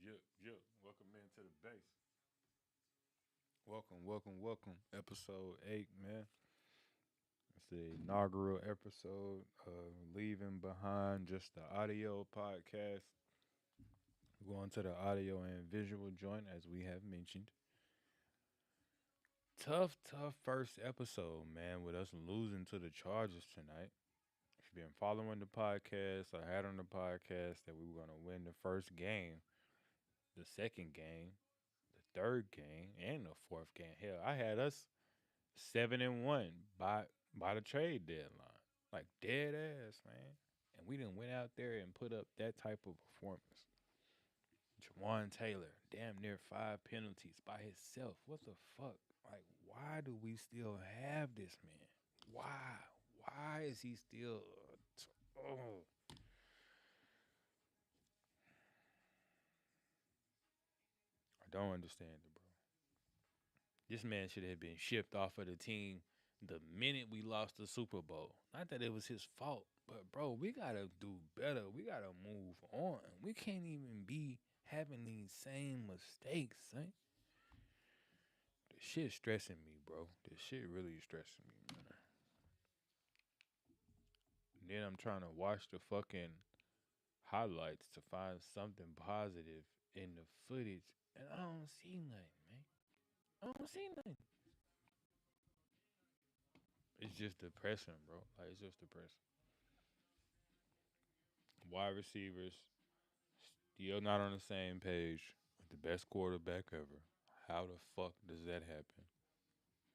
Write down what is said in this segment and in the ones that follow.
Yep. Welcome into the base. Welcome. Episode 8, man. It's the inaugural episode of Leaving Behind Just the Audio podcast. We're going to the audio and visual joint, as we have mentioned. Tough first episode, man, with us losing to the Chargers tonight. If you've been following the podcast, I had on the podcast that we were going to win the first game, the second game, the third game, and the fourth game. Hell, I had us 7-1 by the trade deadline. Like dead ass, man. And we didn't went out there and put up that type of performance. Jawan Taylor, damn near 5 penalties by himself. What the fuck? Like, why do we still have this man? Why? Why is he still? Oh, I don't understand it, bro. This man should have been shipped off of the team the minute we lost the Super Bowl. Not that it was his fault, but bro, we gotta do better. We gotta move on. We can't even be having these same mistakes, son. This shit stressing me, bro. This shit really stressing me, man. And then I'm trying to watch the fucking highlights to find something positive in the footage, and I don't see nothing, man. I don't see nothing. It's just depressing, bro. Like, it's just depressing. Wide receivers still not on the same page with the best quarterback ever. How the fuck does that happen?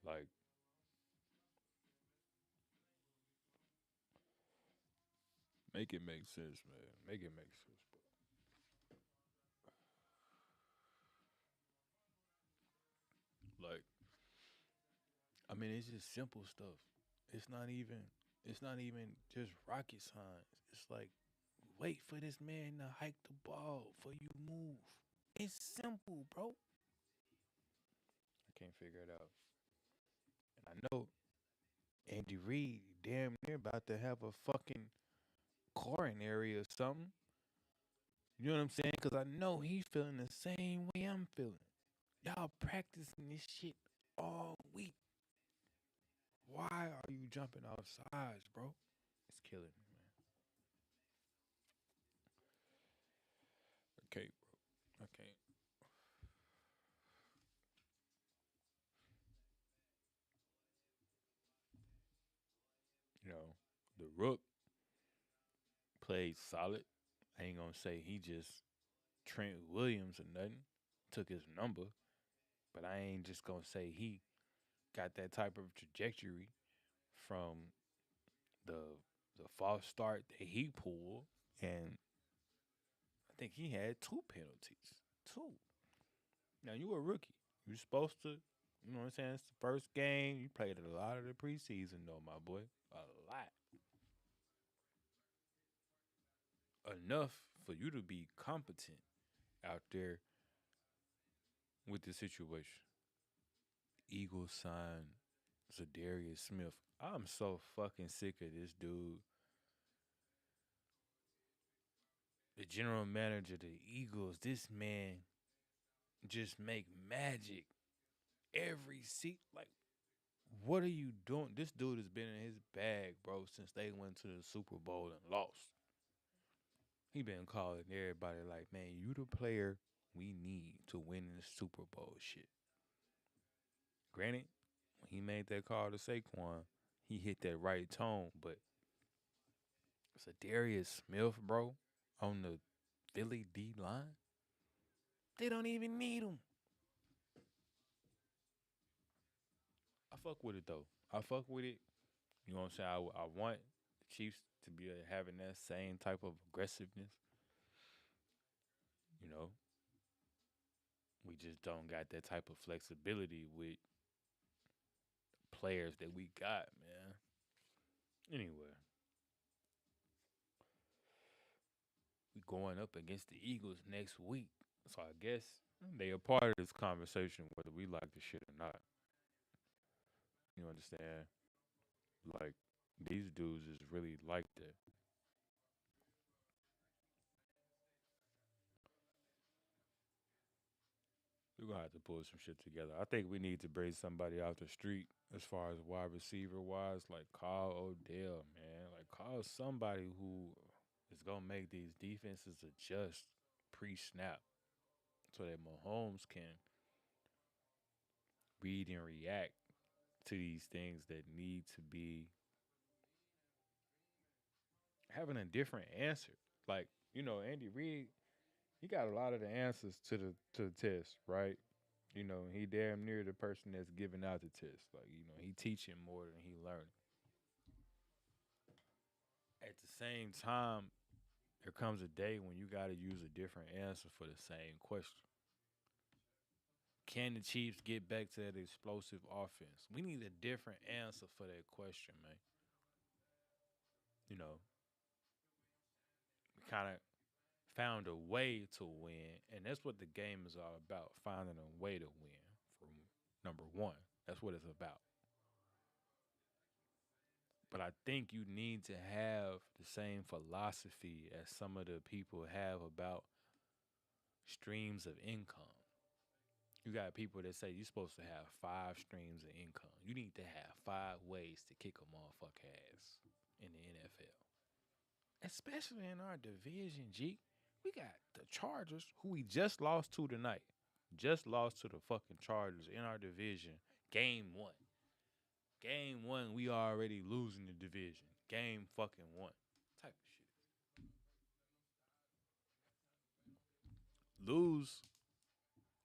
Like, make it make sense, man. Make it make sense, bro. Like, I mean, it's just simple stuff. It's not even. It's not even just rocket science. It's like, wait for this man to hike the ball for you to move. It's simple, bro. I can't figure it out. And I know Andy Reid damn near about to have a fucking coronary or something. You know what I'm saying? Because I know he's feeling the same way I'm feeling. Y'all practicing this shit all week. Why are you jumping off sides, bro? It's killing me, man. I can't, bro. I can't. You know, the Rook played solid. I ain't gonna say he just Trent Williams or nothing. Took his number. But I ain't just gonna say he got that type of trajectory from the the false start that he pulled, and I think he had 2 penalties. 2. Now you a rookie. You supposed to, you know what I'm saying? It's the first game. You played a lot of the preseason though, my boy. A lot. Enough for you to be competent out there with the situation. Eagles signed Zadarius Smith. I'm so fucking sick of this dude. The general manager of the Eagles, this man just make magic every seat. Like, what are you doing? This dude has been in his bag, bro, since they went to the Super Bowl and lost. He been calling everybody like, man, you the player we need to win this Super Bowl shit. Granted, when he made that call to Saquon, he hit that right tone, but it's a Darius Smith, bro, on the Philly D line. They don't even need him. I fuck with it though. I fuck with it. You know what I'm saying? I want the Chiefs to be having that same type of aggressiveness. You know, we just don't got that type of flexibility with players that we got, man. Anyway, we going up against the Eagles next week. So I guess they a part of this conversation, whether we like the shit or not. You understand? Like, these dudes is really like that. We're gonna have to pull some shit together. I think we need to bring somebody out the street as far as wide receiver wise, like call Odell, man. Like call somebody who is gonna make these defenses adjust pre-snap so that Mahomes can read and react to these things that need to be having a different answer. Like, Andy Reid, he got a lot of the answers to the test, right? He damn near the person that's giving out the test. Like, he teaching more than he learning. At the same time, there comes a day when you got to use a different answer for the same question. Can the Chiefs get back to that explosive offense? We need a different answer for that question, man. You know, we kind of found a way to win, and that's what the game is all about, finding a way to win from number one. That's what it's about. But I think you need to have the same philosophy as some of the people have about streams of income. You got people that say you're supposed to have 5 streams of income. You need to have 5 ways to kick a motherfucker ass in the NFL. Especially in our division, G. We got the Chargers, who we just lost to tonight. Just lost to the fucking Chargers in our division. Game 1. Game 1, we already losing the division. Game fucking 1. Type of shit. Lose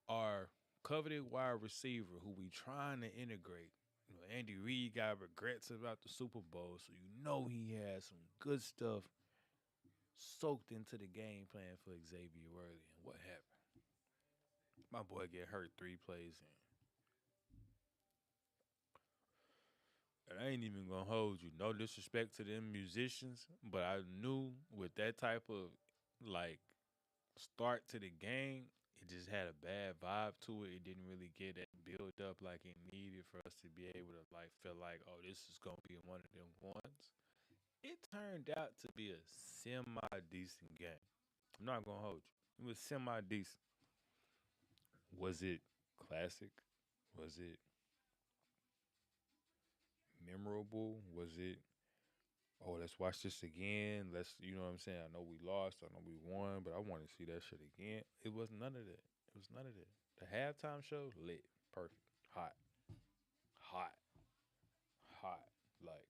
our coveted wide receiver who we trying to integrate. Andy Reid got regrets about the Super Bowl, so he had some good stuff soaked into the game plan for Xavier Worthy. And what happened? My boy get hurt 3 plays in. And I ain't even gonna hold you. No disrespect to them musicians, but I knew with that type of like start to the game, it just had a bad vibe to it. It didn't really get that build up like it needed for us to be able to like feel like, oh, this is gonna be one of them ones. It turned out to be a semi decent game. I'm not gonna hold you. It was semi decent. Was it classic? Was it memorable? Was it, oh, let's watch this again? You know what I'm saying? I know we lost. I know we won, but I want to see that shit again. It was none of that. It was none of that. The halftime show, lit. Perfect. Hot. Hot. Hot. Like,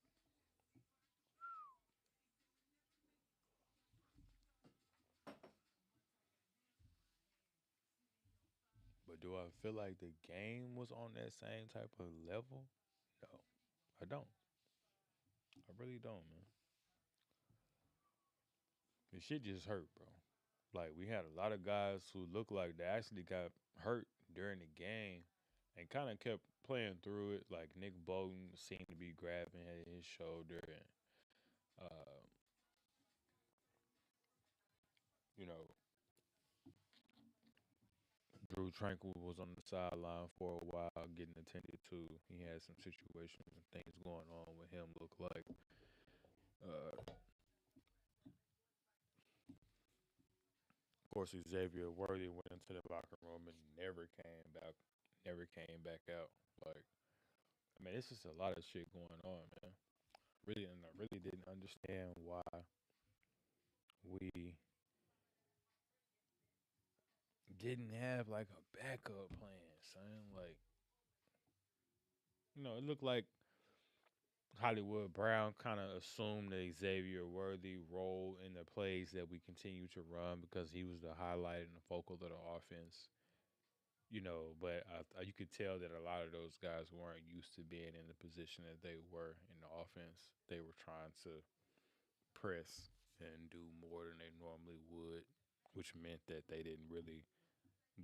but do I feel like the game was on that same type of level? No, I don't. I really don't, man. The shit just hurt, bro. Like we had a lot of guys who looked like they actually got hurt during the game and kind of kept playing through it. Like Nick Bolton seemed to be grabbing at his shoulder, and uh, you know Drew Tranquil was on the sideline for a while, getting attended to. He had some situations and things going on with him. Look like, of course, Xavier Worthy went into the locker room and never came back. Never came back out. Like, I mean, it's just a lot of shit going on, man. Really, and I really didn't understand why we didn't have like a backup plan, son. Like, it looked like Hollywood Brown kind of assumed the Xavier Worthy role in the plays that we continue to run because he was the highlight and the focal of the offense. But you could tell that a lot of those guys weren't used to being in the position that they were in the offense. They were trying to press and do more than they normally would, which meant that they didn't really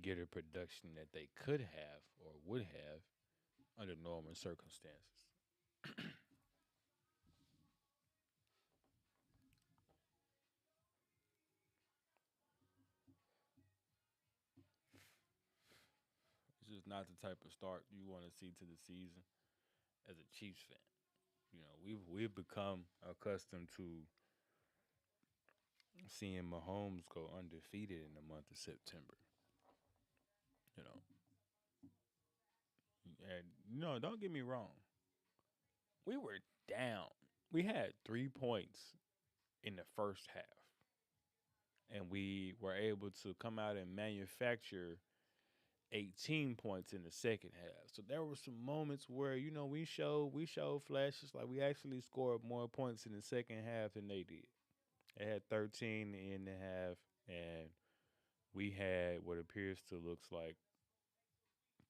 get a production that they could have or would have under normal circumstances. It's just not the type of start you want to see to the season as a Chiefs fan. We've become accustomed to seeing Mahomes go undefeated in the month of September. You know, And no, don't get me wrong. We were down. We had 3 points in the first half, and we were able to come out and manufacture 18 points in the second half. So there were some moments where we showed flashes like we actually scored more points in the second half than they did. They had 13 in the half, and we had what appears to looks like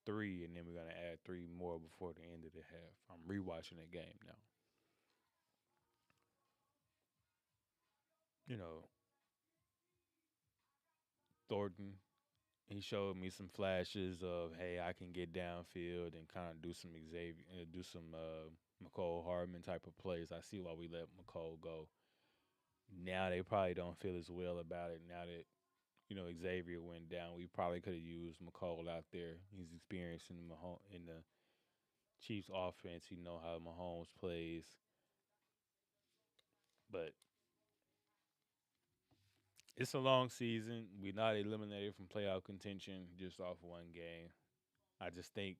three, and then we're gonna add three more before the end of the half. I'm rewatching the game now. You know, Thornton, he showed me some flashes of hey, I can get downfield and kind of do some Xavier, do some McCole Hardman type of plays. I see why we let McCole go. Now they probably don't feel as well about it. Now that Xavier went down, we probably could have used McCole out there. He's experienced in the Chiefs offense. He know how Mahomes plays, but it's a long season. We're not eliminated from playoff contention just off one game. I just think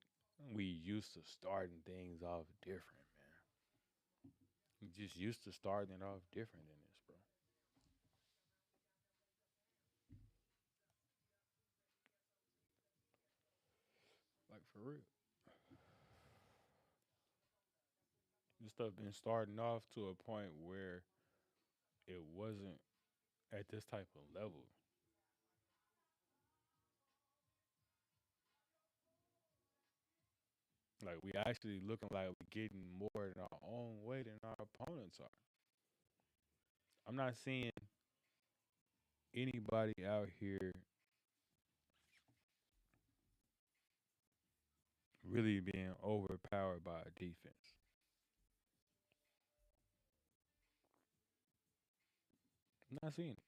we used to starting things off different, man. We just used to starting it off different than this, bro. Like for real. This stuff been starting off to a point where it wasn't at this type of level. Like we actually looking like we're getting more in our own way than our opponents are. I'm not seeing anybody out here really being overpowered by a defense. I'm not seeing it.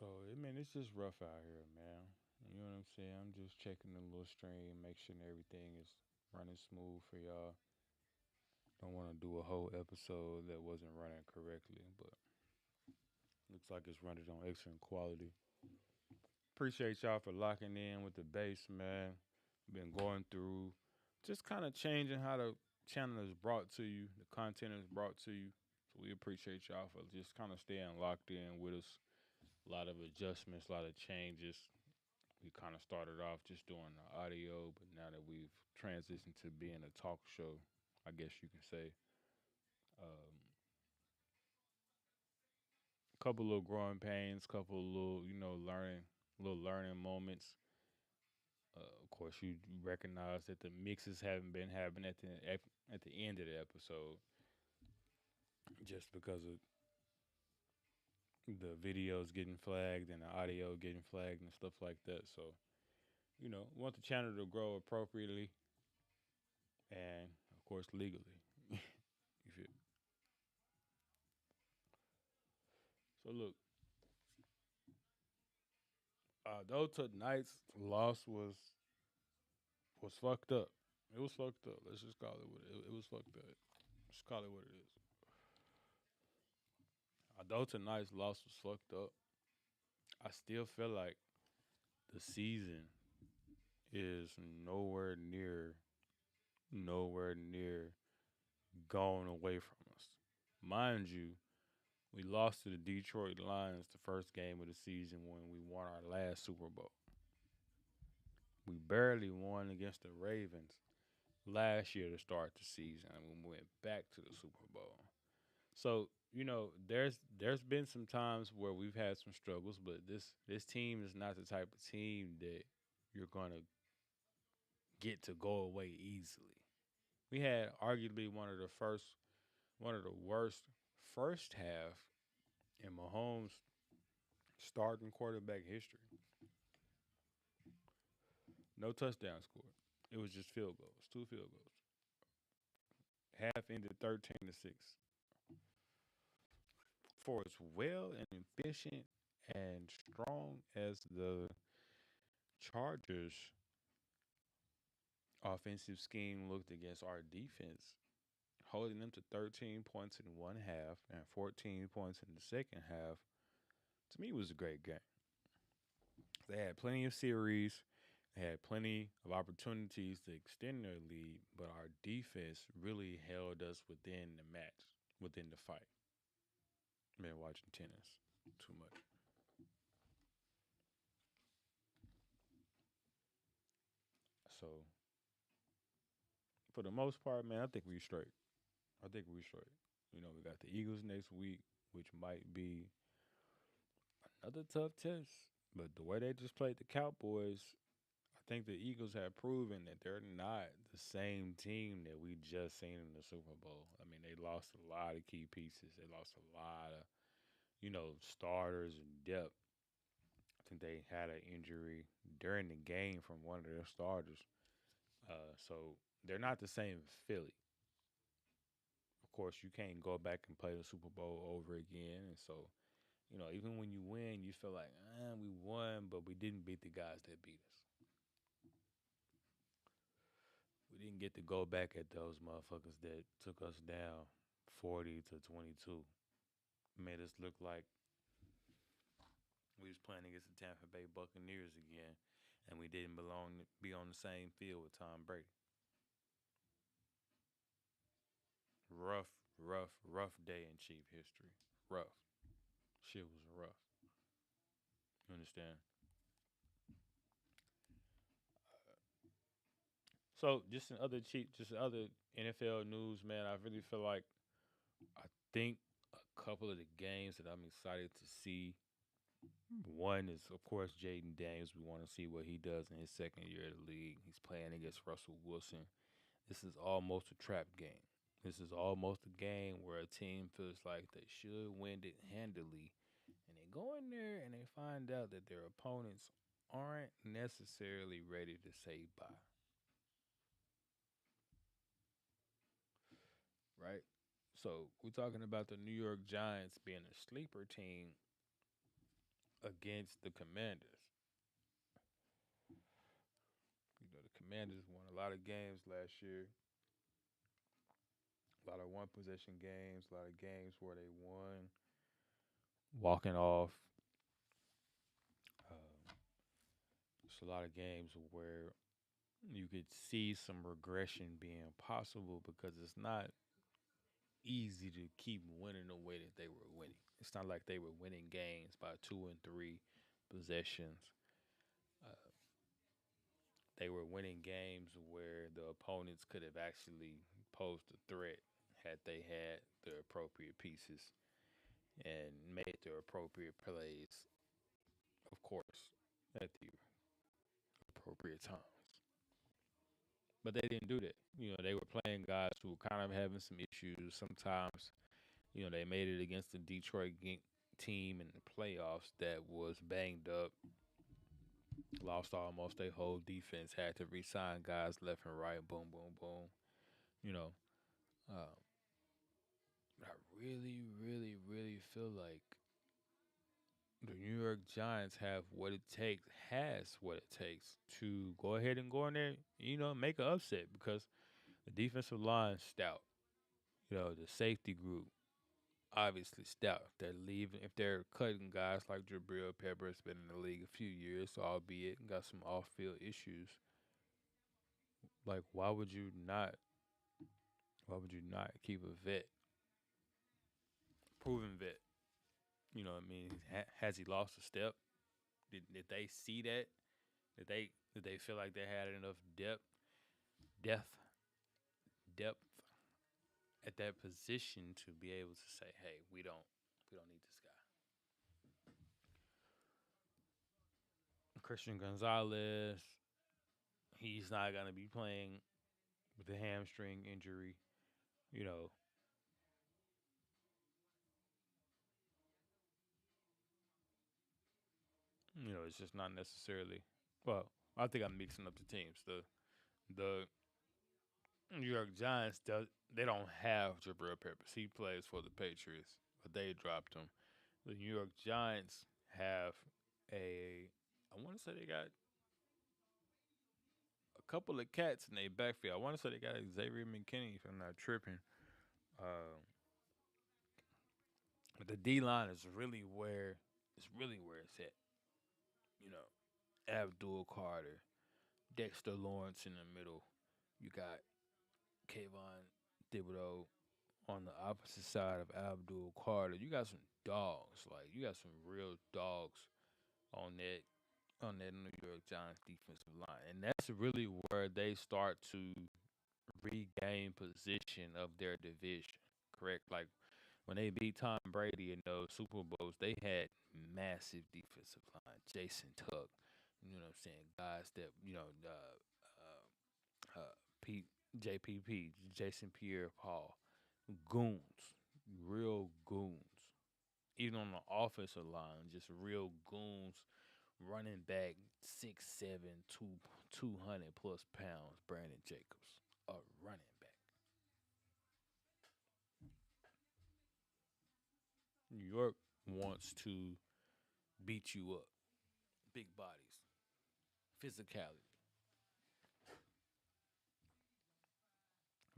So I mean, it's just rough out here, man. You know what I'm saying? I'm just checking the little stream, make sure everything is running smooth for y'all. Don't want to do a whole episode that wasn't running correctly, but looks like it's running on excellent quality. Appreciate y'all for locking in with the base, man. Been going through just kind of changing how the channel is brought to you, the content is brought to you. So we appreciate y'all for just kind of staying locked in with us. A lot of adjustments, a lot of changes. We kind of started off just doing the audio, but now that we've transitioned to being a talk show, I guess you can say, a couple little growing pains, couple of little, little learning moments. Of course, you recognize that the mixes haven't been happening at the end of the episode, just because of the videos getting flagged and the audio getting flagged and stuff like that. So, want the channel to grow appropriately and, of course, legally. You feel? So look, though tonight's loss was fucked up. It was fucked up. Let's just call it what it was fucked up. Let's call it what it is. Although tonight's loss was fucked up, I still feel like the season is nowhere near gone away from us. Mind you, we lost to the Detroit Lions the first game of the season when we won our last Super Bowl. We barely won against the Ravens last year to start the season, and we went back to the Super Bowl. So there's been some times where we've had some struggles, but this team is not the type of team that you're gonna get to go away easily. We had arguably one of the worst first half in Mahomes starting quarterback history. No touchdown score. It was just field goals, two field goals. Half ended 13-6. For as well and efficient and strong as the Chargers offensive scheme looked against our defense, holding them to 13 points in one half and 14 points in the second half, to me was a great game. They had plenty of series, they had plenty of opportunities to extend their lead, but our defense really held us within the match, within the fight. Been watching tennis too much. So for the most part, man, I think we straight. I think we straight. We got the Eagles next week, which might be another tough test. But the way they just played the Cowboys, I think the Eagles have proven that they're not the same team that we just seen in the Super Bowl. I mean, they lost a lot of key pieces. They lost a lot of, starters and depth. I think they had an injury during the game from one of their starters. So they're not the same as Philly. Of course, you can't go back and play the Super Bowl over again. And so, even when you win, you feel like, we won, but we didn't beat the guys that beat us. We didn't get to go back at those motherfuckers that took us down 40-22. Made us look like we was playing against the Tampa Bay Buccaneers again, and we didn't belong to be on the same field with Tom Brady. Rough, rough, rough day in Chief history. Rough. Shit was rough. You understand? So just other NFL news, man. I really feel like I think a couple of the games that I'm excited to see. One is, of course, Jaden Daniels. We want to see what he does in his second year of the league. He's playing against Russell Wilson. This is almost a trap game. This is almost a game where a team feels like they should win it handily, and they go in there and they find out that their opponents aren't necessarily ready to say bye, right? So we're talking about the New York Giants being a sleeper team against the Commanders. The Commanders won a lot of games last year. A lot of one possession games, a lot of games where they won walking off. It's a lot of games where you could see some regression being possible because it's not easy to keep winning the way that they were winning. It's not like they were winning games by 2 and 3 possessions. Uh, they were winning games where the opponents could have actually posed a threat had they had the appropriate pieces and made the appropriate plays, of course, at the appropriate times. But they didn't do that. They were playing guys who were kind of having some issues. Sometimes, they made it against the Detroit team in the playoffs that was banged up, lost almost their whole defense, had to re-sign guys left and right, boom, boom, boom. You know, uh, I really, really, really feel like the New York Giants has what it takes to go ahead and go in there, make an upset because the defensive line stout. The safety group obviously stout. If they're cutting guys like Jabril Peppers, been in the league a few years, albeit got some off-field issues. Like, why would you not? Why would you not keep a vet, proven vet? You know what I mean? Has he lost a step? Did they see that? Did they feel like they had enough depth, depth at that position to be able to say, hey, we don't need this guy. Christian Gonzalez, he's not gonna be playing with a hamstring injury. You know, it's just not necessarily. Well, I think I'm mixing up the teams. The New York Giants they don't have Jabril Peppers. He plays for the Patriots, but they dropped him. The New York Giants have a I want to say they got a couple of cats in their backfield. I want to say they got Xavier McKinney, if I'm not tripping. Uh, but the D line is really where it's at. You know, Abdul Carter, Dexter Lawrence in the middle. You got Kayvon Thibodeau on the opposite side of Abdul Carter. You got some dogs, like you got some real dogs on that New York Giants defensive line, and that's really where they start to regain position of their division. Correct, like when they beat Tom Brady in those Super Bowls, they had massive defensive line. Jason Tuck, you know what I'm saying? Guys that Pete JPP, Jason Pierre-Paul, goons, real goons. Even on the offensive line, just real goons. Running back 6'7", 200 plus pounds. Brandon Jacobs, a running back. New York wants to beat you up. Big bodies, physicality,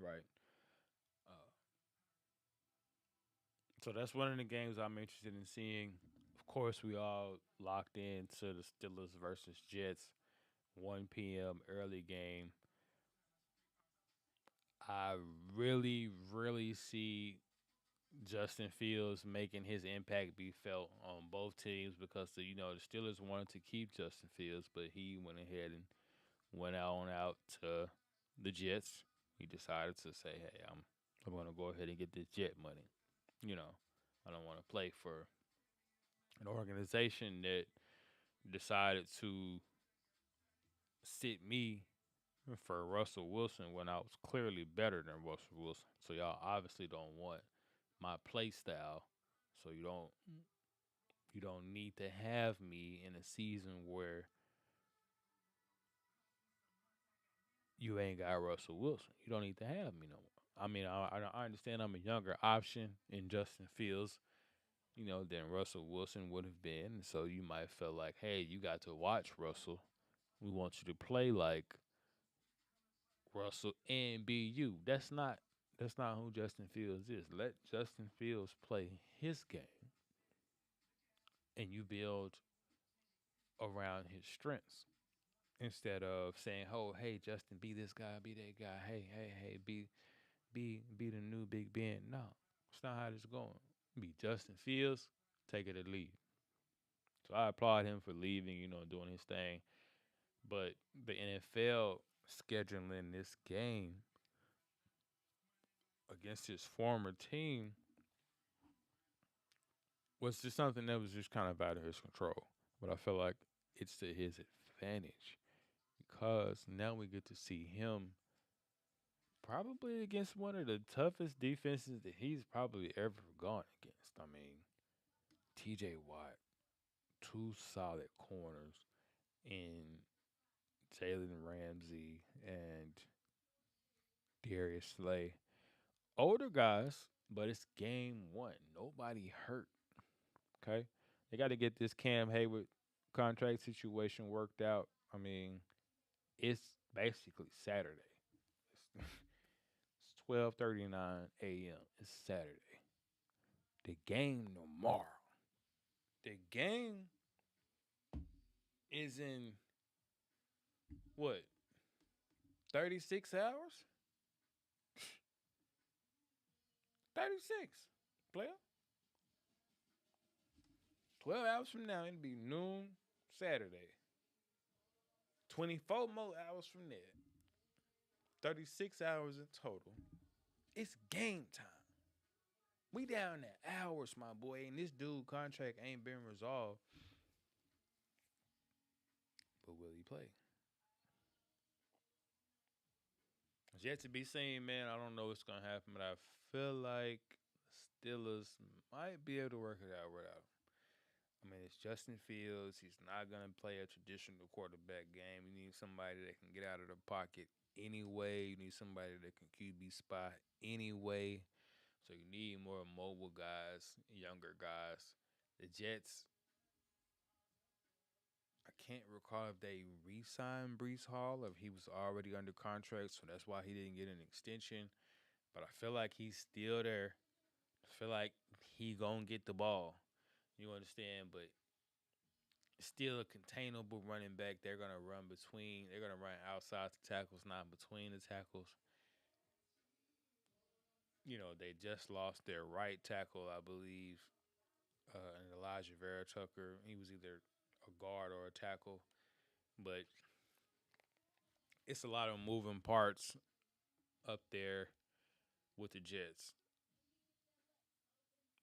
right? Uh, so that's one of the games I'm interested in seeing. Of course, we all locked into the Steelers versus Jets, 1 p.m. early game. I really see Justin Fields making his impact be felt on both teams because the Steelers wanted to keep Justin Fields, but he went ahead and went on out to the Jets. He decided to say, "Hey, I'm going to go ahead and get this Jet money." You know, I don't want to play for an organization that decided to sit me for Russell Wilson when I was clearly better than Russell Wilson. So y'all obviously don't want my play style. So you don't need to have me in a season where you ain't got Russell Wilson. You don't need to have me no more. I mean, I understand I'm a younger option in Justin Fields, than Russell Wilson would have been. So you might feel like, hey, you got to watch Russell. We want you to play like Russell and be you. That's not who Justin Fields is. Let Justin Fields play his game and you build around his strengths instead of saying, "Oh, hey, Justin, be this guy, be that guy. Hey, be the new Big Ben." No, it's not how this going. Be Justin Fields, take it or leave. So I applaud him for leaving, doing his thing. But the NFL scheduling this game against his former team was just something that was just kind of out of his control. But I feel like it's to his advantage because now we get to see him probably against one of the toughest defenses that he's probably ever gone against. I mean, TJ Watt, two solid corners in Jalen Ramsey and Darius Slay. Older guys, but it's game one. Nobody hurt. Okay. They got to get this Cam Hayward contract situation worked out. I mean, it's basically Saturday. It's 12:39 a.m. It's Saturday. The game tomorrow. The game is in what? 36 hours? 36. Player. 12 hours from now, it'll be noon Saturday. 24 more hours from there. 36 hours in total. It's game time. We down to hours, my boy, and this dude contract ain't been resolved. But will he play? It's yet to be seen, man. I don't know what's gonna happen, but I feel like Steelers might be able to work it out without him. I mean, it's Justin Fields. He's not going to play a traditional quarterback game. You need somebody that can get out of the pocket anyway. You need somebody that can QB spot anyway. So you need more mobile guys, younger guys. The Jets, I can't recall if they re-signed Brees Hall or if he was already under contract, so that's why he didn't get an extension. But I feel like he's still there. I feel like he gonna get the ball. You understand? But still a containable running back. They're gonna run between. They're gonna run outside the tackles, not between the tackles. They just lost their right tackle, I believe, and Elijah Vera Tucker. He was either a guard or a tackle, but it's a lot of moving parts up there with the Jets.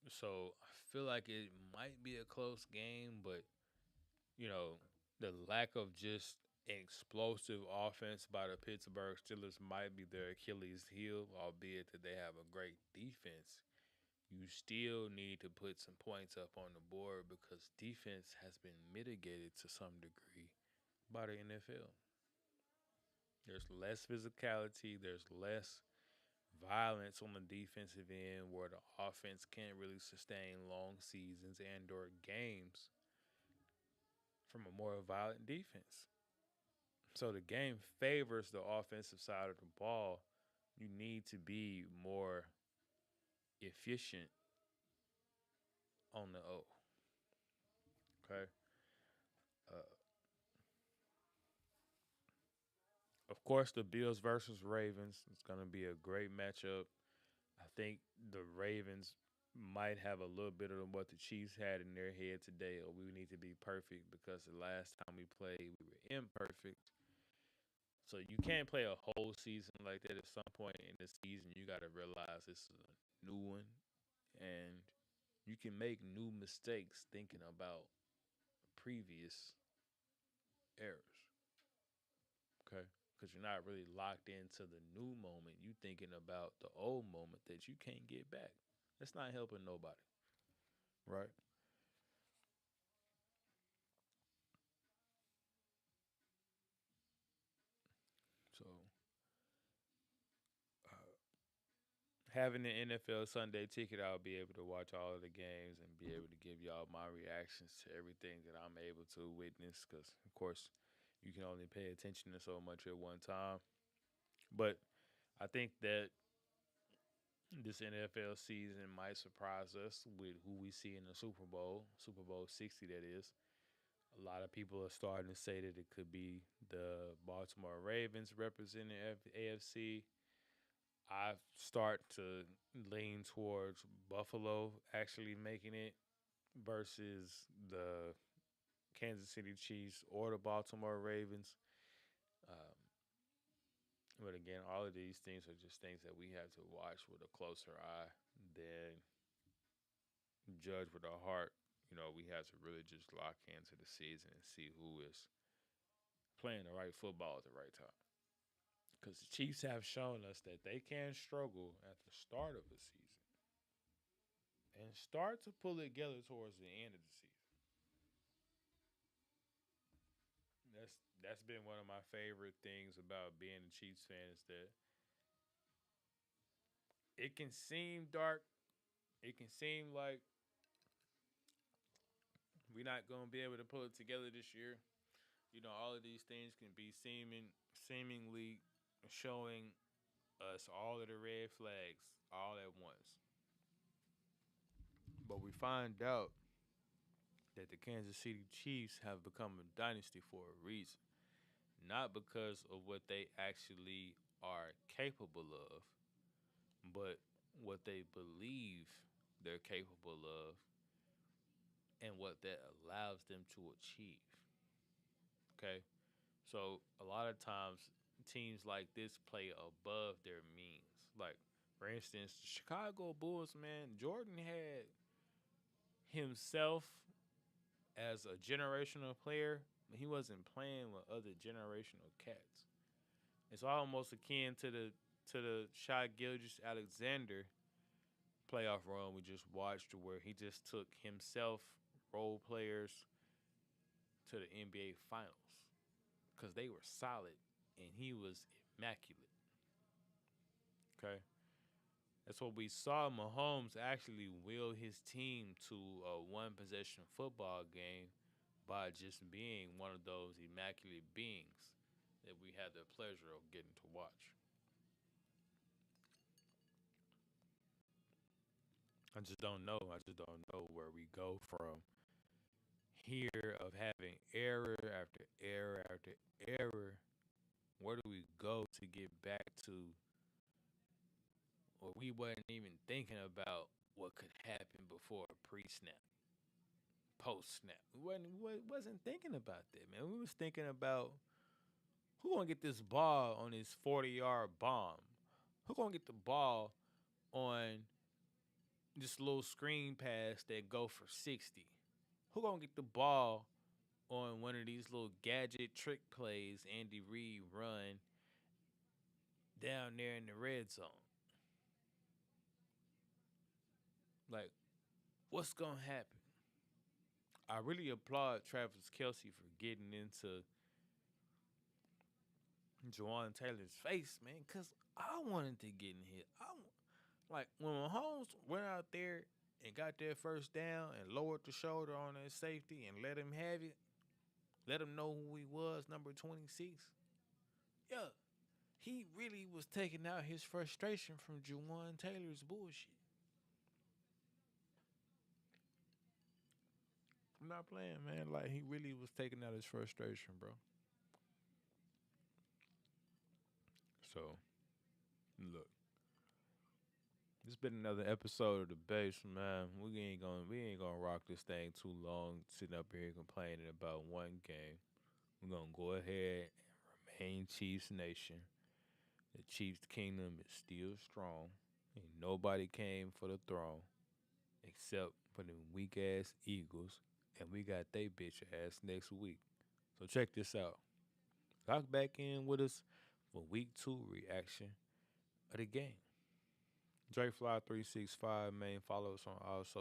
So I feel like it might be a close game, but you know, the lack of just an explosive offense by the Pittsburgh Steelers might be their Achilles heel, albeit that they have a great defense. You still need to put some points up on the board because defense has been mitigated to some degree by the NFL. There's less physicality, there's less violence on the defensive end where the offense can't really sustain long seasons and or games from a more violent defense. So the game favors the offensive side of the ball. You need to be more efficient on the O. Okay. Uh, of course, the Bills versus Ravens is going to be a great matchup. I think the Ravens might have a little bit of what the Chiefs had in their head today. Or we need to be perfect because the last time we played, we were imperfect. So you can't play a whole season like that. At some point in the season, you got to realize this is a new one, and you can make new mistakes thinking about previous errors. Okay, because you're not really locked into the new moment. You thinking about the old moment that you can't get back. That's not helping nobody, right? So uh, having the NFL Sunday ticket, I'll be able to watch all of the games and be able to give y'all my reactions to everything that I'm able to witness. Because of course, you can only pay attention to so much at one time. But I think that this NFL season might surprise us with who we see in the Super Bowl 60, that is. A lot of people are starting to say that it could be the Baltimore Ravens representing AFC. I start to lean towards Buffalo actually making it versus the Kansas City Chiefs or the Baltimore Ravens. Um, but again, all of these things are just things that we have to watch with a closer eye than judge with our heart. We have to really just lock into the season and see who is playing the right football at the right time. Because the Chiefs have shown us that they can struggle at the start of the season and start to pull it together towards the end of the season. That's been one of my favorite things about being a Chiefs fan is that it can seem dark. It can seem like we're not gonna be able to pull it together this year. All of these things can be seemingly showing us all of the red flags all at once. But we find out that the Kansas City Chiefs have become a dynasty for a reason. Not because of what they actually are capable of, but what they believe they're capable of and what that allows them to achieve. Okay? So a lot of times teams like this play above their means. Like, for instance, the Chicago Bulls, man, Jordan had himself as a generational player, but he wasn't playing with other generational cats. It's almost akin to the Shai Gilgeous Alexander playoff run we just watched, where he just took himself role players to the NBA Finals because they were solid and he was immaculate. Okay, that's what we saw. Mahomes actually will his team to a one possession football game by just being one of those immaculate beings that we had the pleasure of getting to watch. I just don't know. I just don't know where we go from here of having error after error after error. Where do we go to get back to where we wasn't even thinking about what could happen before a pre-snap, post-snap? We wasn't thinking about that, man. We was thinking about who gonna get this ball on this 40-yard bomb? Who gonna get the ball on this little screen pass that go for 60? Who gonna get the ball on one of these little gadget trick plays Andy Reid run down there in the red zone? Like, what's gonna happen? I really applaud Travis Kelsey for getting into Jawan Taylor's face, man, because I wanted to get in here. Like, when Mahomes went out there and got that first down and lowered the shoulder on that safety and let him have it, let him know who he was, number 26. Yeah, he really was taking out his frustration from Jawan Taylor's bullshit. I'm not playing, man. Like, he really was taking out his frustration, bro. So, look, it's been another episode of the base, man. We ain't gonna rock this thing too long, sitting up here complaining about one game. We're gonna go ahead and remain Chiefs Nation. The Chiefs Kingdom is still strong. Ain't nobody came for the throne except for them weak ass Eagles, and we got they bitch ass next week. So check this out. Lock back in with us for week 2 reaction of the game. Dre Fly 365, man. Follow us on all social